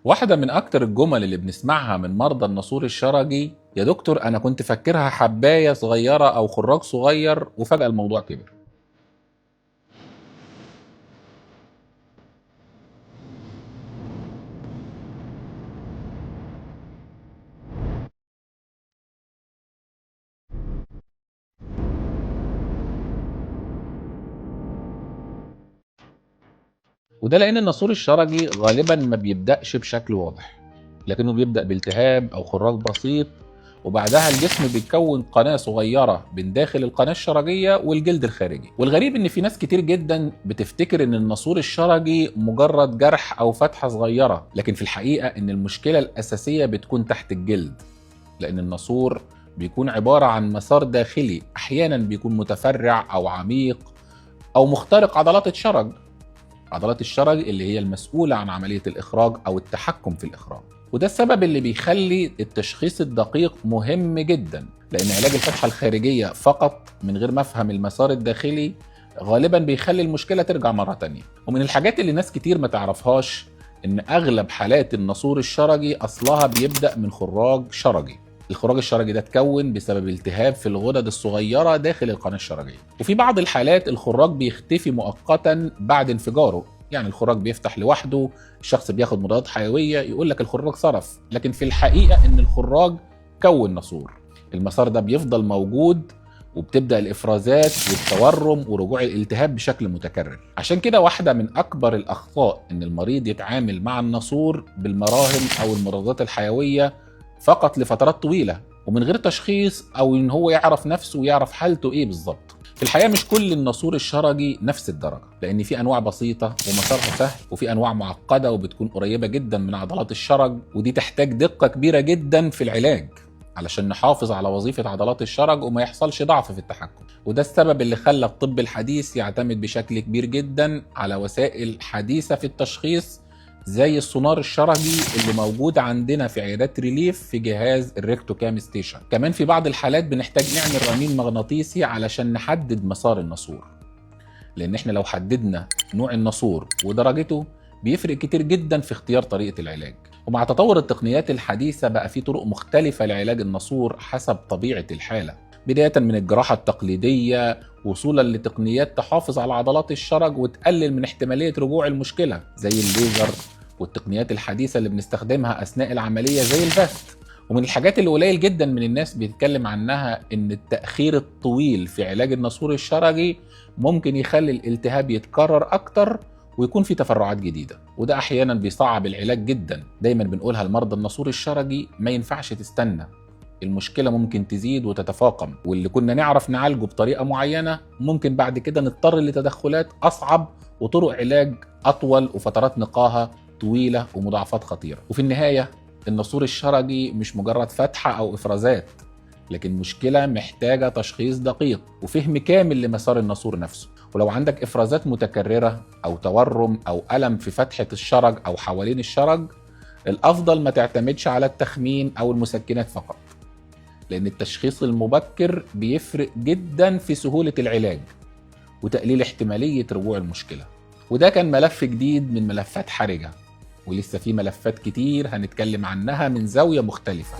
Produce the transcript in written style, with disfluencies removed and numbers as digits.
واحدة من أكتر الجمل اللي بنسمعها من مرضى النسور الشرجي: يا دكتور أنا كنت فاكرها حباية صغيرة أو خراج صغير وفجأة الموضوع كبر. وده لأن النسور الشرجي غالبا ما بيبدأش بشكل واضح، لكنه بيبدأ بالتهاب أو خراج بسيط، وبعدها الجسم بيكون قناة صغيرة بين داخل القناة الشرجية والجلد الخارجي. والغريب إن في ناس كتير جدا بتفتكر إن النسور الشرجي مجرد جرح أو فتحة صغيرة، لكن في الحقيقة إن المشكلة الأساسية بتكون تحت الجلد، لأن النسور بيكون عبارة عن مسار داخلي أحيانا بيكون متفرع أو عميق أو مخترق عضلات الشرج. عضلات الشرج اللي هي المسؤولة عن عملية الإخراج أو التحكم في الإخراج. وده السبب اللي بيخلي التشخيص الدقيق مهم جدا، لأن علاج الفتحة الخارجية فقط من غير ما أفهم المسار الداخلي غالبا بيخلي المشكلة ترجع مرة تانية. ومن الحاجات اللي ناس كتير ما تعرفهاش إن أغلب حالات النسور الشرجي أصلها بيبدأ من خراج شرجي. الخراج الشرجي ده اتكون بسبب التهاب في الغدد الصغيرة داخل القناة الشرجية، وفي بعض الحالات الخراج بيختفي مؤقتا بعد انفجاره، يعني الخراج بيفتح لوحده، الشخص بياخد مضادات حيوية يقول لك الخراج صرف، لكن في الحقيقة ان الخراج كون نسور. المسار ده بيفضل موجود، وبتبدأ الإفرازات والتورم ورجوع الالتهاب بشكل متكرر. عشان كده واحدة من أكبر الأخطاء إن المريض يتعامل مع النسور بالمراهم أو المضادات الحيوية فقط لفترات طويلة ومن غير تشخيص أو إن هو يعرف نفسه ويعرف حالته إيه بالظبط. في الحقيقة مش كل النسور الشرجي نفس الدرجة، لأن في أنواع بسيطة ومسارها سهل، وفي أنواع معقدة وبتكون قريبة جدا من عضلات الشرج، ودي تحتاج دقة كبيرة جدا في العلاج علشان نحافظ على وظيفة عضلات الشرج وما يحصلش ضعف في التحكم. وده السبب اللي خلى الطب الحديث يعتمد بشكل كبير جدا على وسائل حديثة في التشخيص زي السونار الشرجي اللي موجود عندنا في عيادات ريليف في جهاز الريكتو كام ستيشن. كمان في بعض الحالات بنحتاج نعمل رنين مغناطيسي علشان نحدد مسار النسور، لان احنا لو حددنا نوع النسور ودرجته بيفرق كتير جدا في اختيار طريقة العلاج. ومع تطور التقنيات الحديثة بقى في طرق مختلفة لعلاج النسور حسب طبيعة الحالة، بداية من الجراحة التقليدية وصولا لتقنيات تحافظ على عضلات الشرج وتقلل من احتمالية رجوع المشكلة زي الليزر، والتقنيات الحديثة اللي بنستخدمها أثناء العملية زي الفاست. ومن الحاجات اللي قليل جدا من الناس بيتكلم عنها إن التأخير الطويل في علاج النسور الشرجي ممكن يخلي الالتهاب يتكرر أكتر ويكون في تفرعات جديدة، وده أحيانا بيصعب العلاج جدا. دايما بنقولها لمرضى النسور الشرجي: ما ينفعش تستنى، المشكلة ممكن تزيد وتتفاقم، واللي كنا نعرف نعالجه بطريقة معينة ممكن بعد كده نضطر لتدخلات أصعب وطرق علاج أطول وفترات نقاهة طويلة ومضاعفات خطيرة. وفي النهاية النسور الشرجي مش مجرد فتحة أو إفرازات، لكن مشكلة محتاجة تشخيص دقيق وفهم كامل لمسار النسور نفسه. ولو عندك إفرازات متكررة أو تورم أو ألم في فتحة الشرج أو حوالين الشرج، الأفضل ما تعتمدش على التخمين أو المسكنات فقط، لأن التشخيص المبكر بيفرق جدا في سهولة العلاج وتقليل احتمالية رجوع المشكلة. وده كان ملف جديد من ملفات حرجة، ولسه في ملفات كتير هنتكلم عنها من زاوية مختلفة.